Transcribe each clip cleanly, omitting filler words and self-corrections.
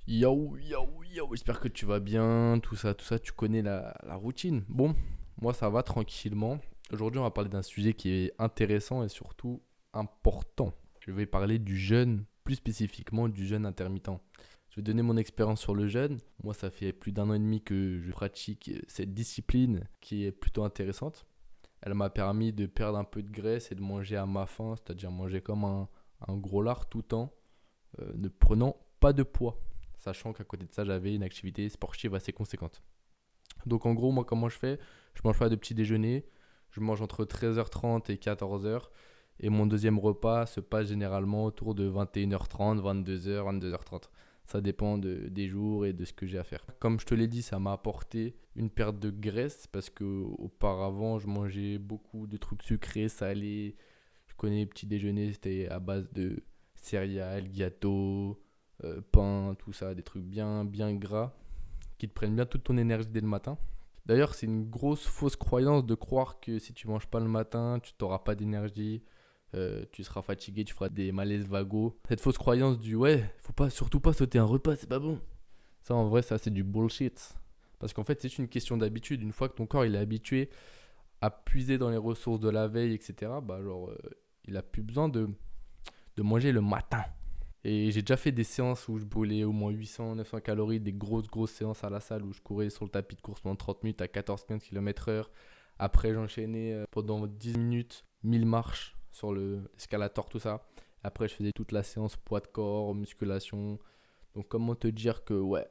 Yo, yo, yo, j'espère que tu vas bien, tout ça, tu connais la routine. Bon, moi ça va tranquillement. Aujourd'hui, on va parler d'un sujet qui est intéressant et surtout important. Je vais parler du jeûne, plus spécifiquement du jeûne intermittent. Je vais donner mon expérience sur le jeûne. Moi, ça fait plus d'un an et demi que je pratique cette discipline qui est plutôt intéressante. Elle m'a permis de perdre un peu de graisse et de manger à ma faim, c'est-à-dire manger comme un gros lard tout le temps ne prenant pas de poids, sachant qu'à côté de ça, j'avais une activité sportive assez conséquente. Donc en gros, moi, comment je fais? Je mange pas de petit déjeuner, je mange entre 13h30 et 14h, et mon deuxième repas se passe généralement autour de 21h30, 22h, 22h30. Ça dépend des jours et de ce que j'ai à faire. Comme je te l'ai dit, ça m'a apporté une perte de graisse parce que auparavant, je mangeais beaucoup de trucs sucrés, salés. Je connais les petits déjeuners, c'était à base de céréales, gâteaux, pain, tout ça, des trucs bien, bien gras qui te prennent bien toute ton énergie dès le matin. D'ailleurs, c'est une grosse fausse croyance de croire que si tu manges pas le matin, tu n'auras pas d'énergie, tu seras fatigué, tu feras des malaises vagos. Cette fausse croyance du ouais, faut pas surtout pas sauter un repas, c'est pas bon. Ça en vrai, ça c'est du bullshit. Parce qu'en fait, c'est une question d'habitude. Une fois que ton corps il est habitué à puiser dans les ressources de la veille, etc., bah genre, il a plus besoin de manger le matin. Et j'ai déjà fait des séances où je brûlais au moins 800, 900 calories, des grosses séances à la salle où je courais sur le tapis de course pendant 30 minutes à 14-15 km/h. Après, j'enchaînais pendant 10 minutes, 1000 marches sur l'escalator, tout ça. Après, je faisais toute la séance poids de corps, musculation. Donc, comment te dire que ouais.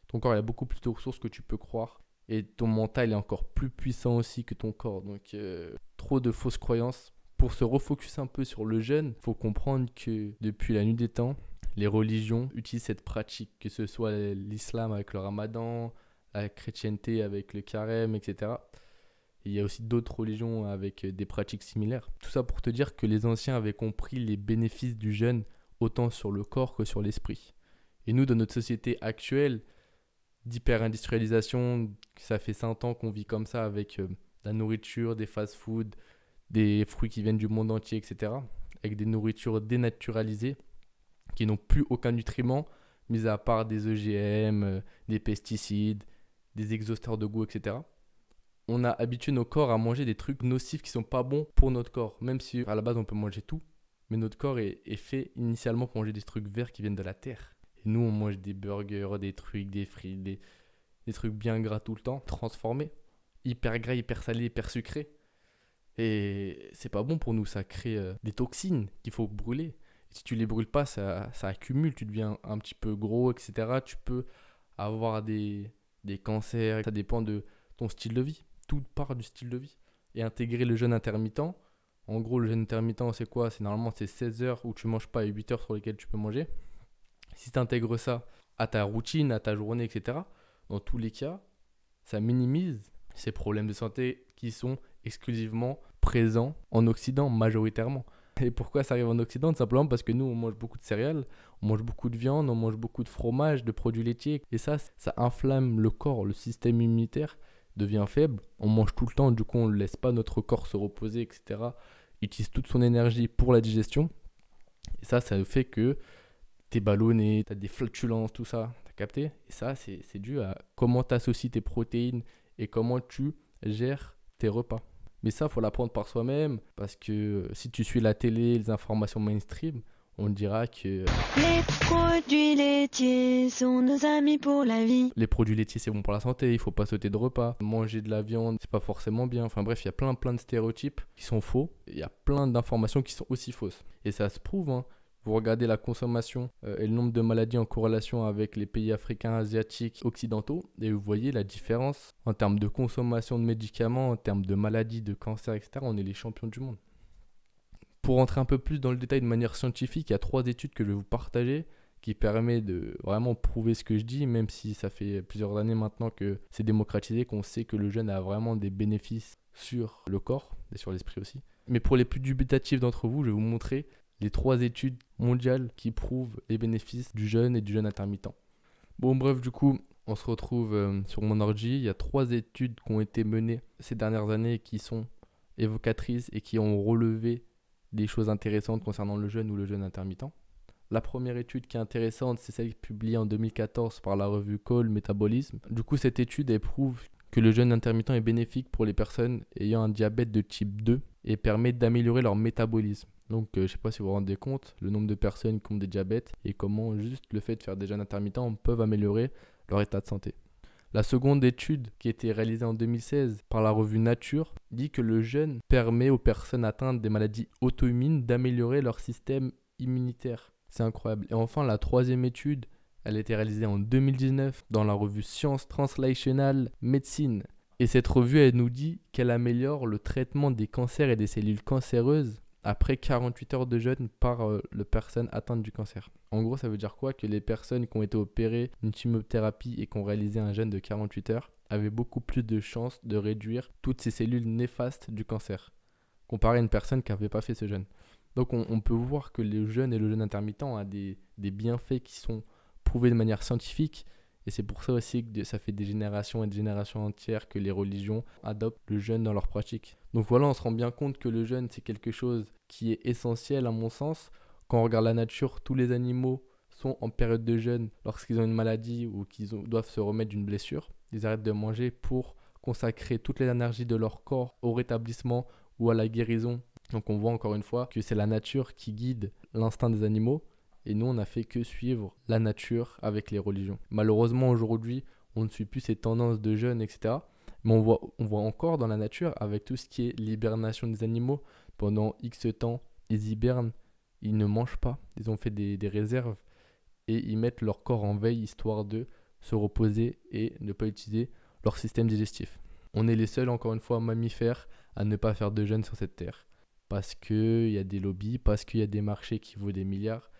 Ton corps, il a beaucoup plus de ressources que tu peux croire. Et ton mental est encore plus puissant aussi que ton corps. Donc, trop de fausses croyances. Pour se refocus un peu sur le jeûne, il faut comprendre que depuis la nuit des temps, les religions utilisent cette pratique, que ce soit l'islam avec le ramadan, la chrétienté avec le carême, etc. Et il y a aussi d'autres religions avec des pratiques similaires. Tout ça pour te dire que les anciens avaient compris les bénéfices du jeûne autant sur le corps que sur l'esprit. Et nous, dans notre société actuelle d'hyper-industrialisation, ça fait 100 ans qu'on vit comme ça avec la nourriture, des fast-foods, des fruits qui viennent du monde entier, etc. Avec des nourritures dénaturalisées qui n'ont plus aucun nutriment, mis à part des OGM, des pesticides, des exhausteurs de goût, etc. On a habitué nos corps à manger des trucs nocifs qui sont pas bons pour notre corps, même si à la base on peut manger tout, mais notre corps est fait initialement pour manger des trucs verts qui viennent de la terre. Et nous on mange des burgers, des trucs, des frites, des trucs bien gras tout le temps, transformés, hyper gras, hyper salés, hyper sucrés. Et c'est pas bon pour nous, ça crée des toxines qu'il faut brûler. Et si tu les brûles pas, ça accumule, tu deviens un petit peu gros, etc. Tu peux avoir des cancers, ça dépend de ton style de vie. Tout part du style de vie. Et intégrer le jeûne intermittent, en gros le jeûne intermittent c'est quoi? C'est normalement c'est 16 heures où tu manges pas et 8 heures sur lesquelles tu peux manger. Si tu intègres ça à ta routine, à ta journée, etc., dans tous les cas, ça minimise ces problèmes de santé qui sont exclusivement présents en Occident, majoritairement. Et pourquoi ça arrive en Occident? Tout simplement parce que nous, on mange beaucoup de céréales, on mange beaucoup de viande, on mange beaucoup de fromage, de produits laitiers. Et ça inflamme le corps, le système immunitaire devient faible. On mange tout le temps, du coup, on ne laisse pas notre corps se reposer, etc. Il utilise toute son énergie pour la digestion. Et ça fait que t'es ballonné, t'as des flatulences, tout ça. T'as capté? Et ça, c'est dû à comment t'associes tes protéines et comment tu gères tes repas. Mais ça, faut l'apprendre par soi-même parce que si tu suis la télé, les informations mainstream, on dira que Les produits laitiers sont nos amis pour la vie. les produits laitiers c'est bon pour la santé, il faut pas sauter de repas, manger de la viande c'est pas forcément bien. Enfin bref, il y a plein de stéréotypes qui sont faux. Il y a plein d'informations qui sont aussi fausses. Et ça se prouve, hein. Vous regardez la consommation et le nombre de maladies en corrélation avec les pays africains, asiatiques, occidentaux, et vous voyez la différence en termes de consommation de médicaments, en termes de maladies, de cancer, etc. On est les champions du monde. Pour rentrer un peu plus dans le détail de manière scientifique, il y a 3 études que je vais vous partager qui permettent de vraiment prouver ce que je dis, même si ça fait plusieurs années maintenant que c'est démocratisé, qu'on sait que le jeûne a vraiment des bénéfices sur le corps et sur l'esprit aussi. Mais pour les plus dubitatifs d'entre vous, je vais vous montrer les 3 études mondiales qui prouvent les bénéfices du jeûne et du jeûne intermittent. Bon bref, du coup, on se retrouve sur mon ordi. Il y a 3 études qui ont été menées ces dernières années qui sont évocatrices et qui ont relevé des choses intéressantes concernant le jeûne ou le jeûne intermittent. La première étude qui est intéressante, c'est celle publiée en 2014 par la revue Call Metabolism. Du coup, cette étude, elle prouve que le jeûne intermittent est bénéfique pour les personnes ayant un diabète de type 2 et permet d'améliorer leur métabolisme. Donc, je ne sais pas si vous vous rendez compte, le nombre de personnes qui ont des diabètes et comment juste le fait de faire des jeûnes intermittents peuvent améliorer leur état de santé. La seconde étude, qui a été réalisée en 2016 par la revue Nature, dit que le jeûne permet aux personnes atteintes des maladies auto-immunes d'améliorer leur système immunitaire. C'est incroyable. Et enfin, la troisième étude, elle a été réalisée en 2019 dans la revue Science Translational Medicine. Et cette revue, elle nous dit qu'elle améliore le traitement des cancers et des cellules cancéreuses après 48 heures de jeûne par la personne atteinte du cancer. En gros, ça veut dire quoi? Que les personnes qui ont été opérées d'une chimiothérapie et qui ont réalisé un jeûne de 48 heures avaient beaucoup plus de chances de réduire toutes ces cellules néfastes du cancer, comparé à une personne qui n'avait pas fait ce jeûne. Donc on peut voir que le jeûne et le jeûne intermittent ont des bienfaits qui sont prouvés de manière scientifique. Et c'est pour ça aussi que ça fait des générations et des générations entières que les religions adoptent le jeûne dans leur pratique. Donc voilà, on se rend bien compte que le jeûne, c'est quelque chose qui est essentiel à mon sens. Quand on regarde la nature, tous les animaux sont en période de jeûne lorsqu'ils ont une maladie ou qu'ils doivent se remettre d'une blessure. Ils arrêtent de manger pour consacrer toutes les énergies de leur corps au rétablissement ou à la guérison. Donc on voit encore une fois que c'est la nature qui guide l'instinct des animaux. Et nous, on n'a fait que suivre la nature avec les religions. Malheureusement, aujourd'hui, on ne suit plus ces tendances de jeûne, etc. Mais on voit encore dans la nature, avec tout ce qui est l'hibernation des animaux, pendant X temps, ils hibernent, ils ne mangent pas. Ils ont fait des réserves et ils mettent leur corps en veille, histoire de se reposer et ne pas utiliser leur système digestif. On est les seuls, encore une fois, mammifères à ne pas faire de jeûne sur cette terre. Parce qu'il y a des lobbies, parce qu'il y a des marchés qui vaut des milliards.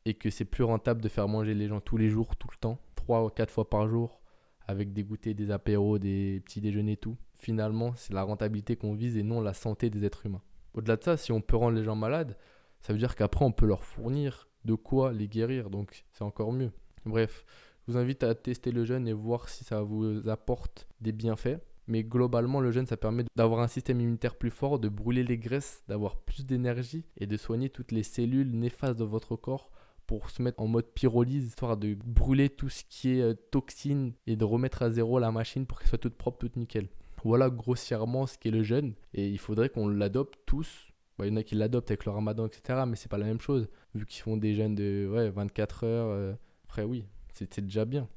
Et que c'est plus rentable de faire manger les gens tous les jours, tout le temps, 3 ou 4 fois par jour, avec des goûters, des apéros, des petits déjeuners, tout. Finalement, c'est la rentabilité qu'on vise et non la santé des êtres humains. Au-delà de ça, si on peut rendre les gens malades, ça veut dire qu'après, on peut leur fournir de quoi les guérir, donc c'est encore mieux. Bref, je vous invite à tester le jeûne et voir si ça vous apporte des bienfaits. Mais globalement, le jeûne, ça permet d'avoir un système immunitaire plus fort, de brûler les graisses, d'avoir plus d'énergie et de soigner toutes les cellules néfastes de votre corps pour se mettre en mode pyrolyse, histoire de brûler tout ce qui est toxine et de remettre à zéro la machine pour qu'elle soit toute propre, toute nickel. Voilà grossièrement ce qu'est le jeûne et il faudrait qu'on l'adopte tous. Il y en a qui l'adoptent avec le ramadan, etc. Mais c'est pas la même chose, vu qu'ils font des jeûnes de 24 heures. Après oui, c'est déjà bien.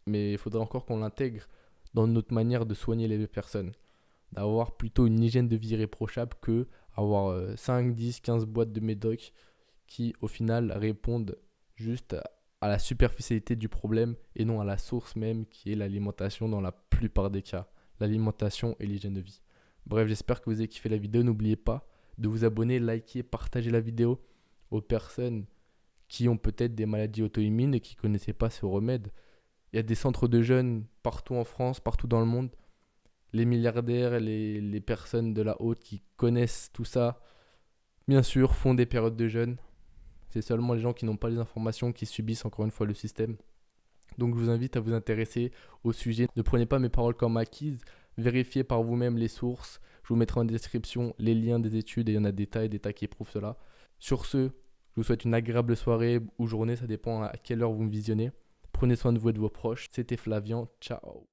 Mais il faudrait encore qu'on l'intègre dans notre manière de soigner les personnes. D'avoir plutôt une hygiène de vie irréprochable que avoir 5, 10, 15 boîtes de médoc qui au final répondent juste à la superficialité du problème et non à la source même qui est l'alimentation dans la plupart des cas. L'alimentation et l'hygiène de vie. Bref, j'espère que vous avez kiffé la vidéo. N'oubliez pas de vous abonner, liker, partager la vidéo aux personnes qui ont peut-être des maladies auto-immunes et qui ne connaissaient pas ce remède. Il y a des centres de jeûne partout en France, partout dans le monde. Les milliardaires, les personnes de la haute qui connaissent tout ça, bien sûr, font des périodes de jeûne. C'est seulement les gens qui n'ont pas les informations qui subissent encore une fois le système. Donc je vous invite à vous intéresser au sujet. Ne prenez pas mes paroles comme acquises. Vérifiez par vous-même les sources. Je vous mettrai en description les liens des études et il y en a des tas et des tas qui prouvent cela. Sur ce, je vous souhaite une agréable soirée ou journée. Ça dépend à quelle heure vous me visionnez. Prenez soin de vous et de vos proches. C'était Flavian. Ciao.